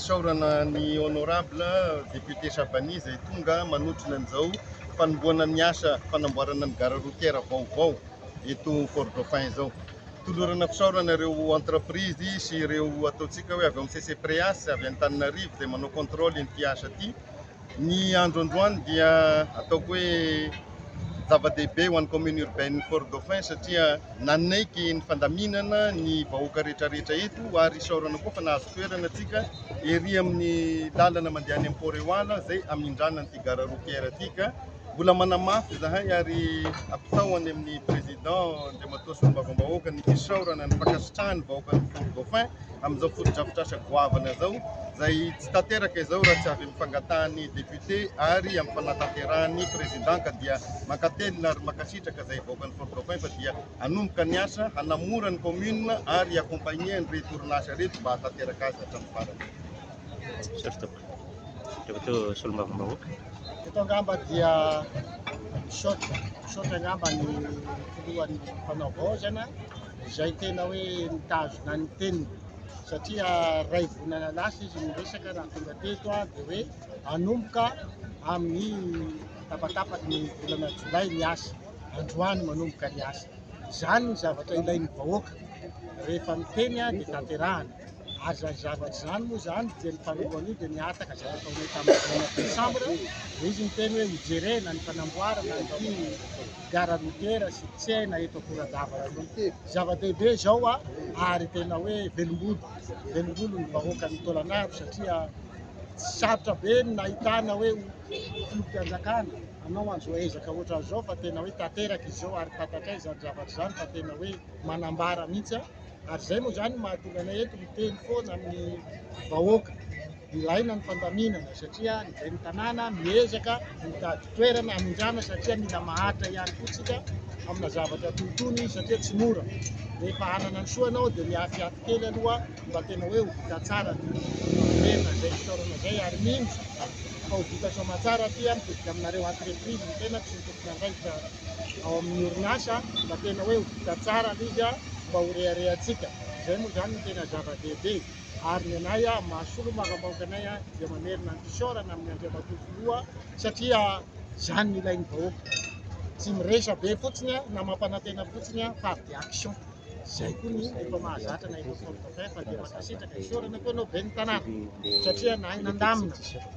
isaorana ny honorable député Sabani izay tonga manotrona an'izao fanomboana ny asa fanamboarana ny gare routière vaovao eto Fort Dauphin izao. Tolorana fisaorana ireo entreprise sy ireo ataontsika hoe avy amin'ny CCPREAS avy Antananarivo izay manao contrôle ity asa ity. Ny androandroany dia ataoko hoe zava-dehibe ho an'ny commune urbaine Fort Dauphin satria nanaiky ny fandaminana ny vahoaka rehetrarehetra eto ary isaorana koa fa nahazo toerana antsika ery amin'ny lalana mandeha any Port-Réal izay amindrana an'ity gare routière ity ka mbola manamafy zahay ary ampitahony amin'ny président Andriamatoa Solombavam-bahoaka ny isaorana ny fankasitrahany vahoaka ny Fort Dauphin amin'izao fotodrafitrasa goavana zao izay tsy tanteraka izao raha tsy avy mifangatahany député ary amin'ny fanatanterahany président ka dia makatelina ary makasitraka izay vahoaka ny Fort Dauphin fa dia hanomboka ny asa hanamora ny commune ary accompagner ny retournage reto mba hatanteraka azy hatramin'ny farany. Andriamatoa Solombavam-bahoaka. Ito angamba dia misaotra angamba ny filohan'ny mpanavaozana izay tena hoe mitazona ny teniny satria ray vonana lasa izy miresaka raha tonga teto dia hoe hanomboka amin'ny tapatapaky ny volana Jolay ny asa, androany manomboka ny asa. Izany ny zavatra ilain'ny vahoaka rehefa miteny dia tanterahana. Aza zavatra izany moa izany dia ny fanolohany dia niataka izay ataonay tamin'ny Desambra dia izy miteny hoe hijerena ny fanamboarana ny gare routière sy tsena eto Akoradavaka. Zava-dehibe izao ary tena hoe velombolo ny vahoaka ny Tolagnaro satria sarotra be ny nahitana hoe filokim-pianjakana anao anjo ezaka ohatran'izao fa tena hoe tanteraka izao ary tataka izany zavatra izany fa tena hoe manambara mihitsy. Ary izay moa izany mahatonga anay eto miteny foana amin'ny vahoaka ilaina ny fandaminana satria ny tanàna miezaka mitady toerana hamindrana satria mila maharitra ihany koa tsika amina zavatra tontony satria tsy mora. Rehefa hanana ny soa anao dia miafiafy kely aloha mba tena hoe ho vita tsara ny toerana izay fitaorana izay ary mino fa ho vita soa matsara aty mipodika aminareo entreprise ny tena tsy mitokony andraikitra ao amin'ny orinasa mba tena hoe ho vita tsara izy mba ho reharehantsika. Izay moa izany no tena zava-dehibe ary ny anay mahasolo mahavahoaka anay dia mamerina ny fisaorana amin'ny Andriamatoa filoha satria izany ny ilain'ny vahoaka. Tsy miresa be fotsiny na mampanantena fotsiny fa dia action. Izay koa ny efa mahazatra na efa Fort Dauphin fa dia makasitraka isaorana koa anao be ny tanàna satria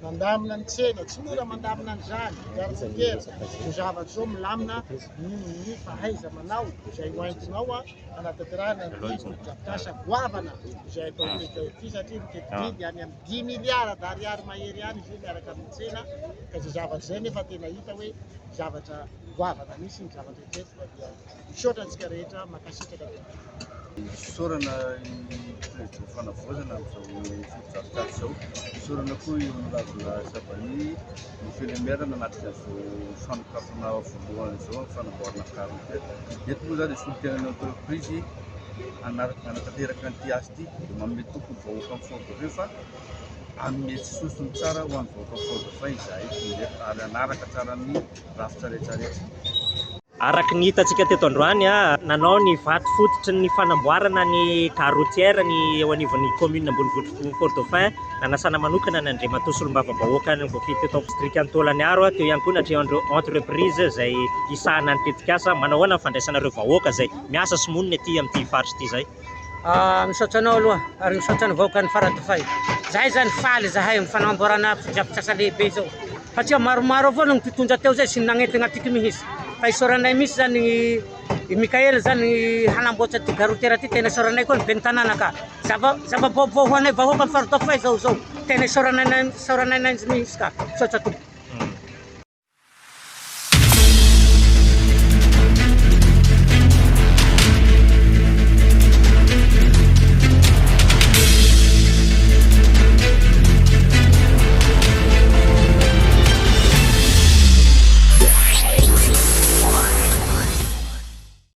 nandamina ny tsena tsy mora mandamina an'izany gare routière ny zavatra izao milamina ny fahaiza manao izay hoentinao anatanterahana ny fotodrafitrasa goavana izay atao teto ity satria mitetididy any amin'ny 10 milliards d'ariary mahery any izy io miaraka amin'ny tsena ka izay zavatra izay nefa tena hita hoe zavatra goavana misy ny zavatra teto fa dia misaotra antsika rehetra makasitraka. Isaorana président fanavaozana amin'izao fotodrafitrasa izao. Isaorana koa i honorable Sabani ny filomaire nanatrika izao fanokafana voalohany izao amin'ny fanamboarana gare routière. Eto moa zany solika ny entreprise hanatanteraka an'ity asa ity dia manome tompony vahoaka amin'ny Fort Dauphin fa hanome sosony tsara ho an'ny vahoaka amin'ny Fort Dauphin izahay ary hanaraka tsara ny rafitra rehetrarehetra. Araka ny hitantsika teto androany nanao ny vaty fototry ny fanamboarana ny gare routière ny eo anivon'ny commune ambonivohitra Fort Dauphin nanasana manokana ny Andriamatoa Solombavam-bahoaka ny voky teto district Antolagnaro teo ihany koa natria entreprise izay isahana ny tetikasa manao ahoana ny fandraisanareo vahoaka izay miasa sy monina ety amin'ity faritra ity izay. Misaotra anao aloha ary misaotra ny vahoaka ny Fort Dauphin. Zahay zany faly zahay amin'ny fanamboarana fotodrafitrasa lehibe izao satria maromaro avao no nitondra teo zay sy nanentina atiky mihitsy. Fa isaoranay misy zany i Mikael zany hanamboatra ty gare routière ty tena isaoranay koa ny be ny tanàna ka. Zava-baovao ho anay vahoaka ny Fort Dauphin zao tena isaoranay mihitsy ka. Misaotra tompoko.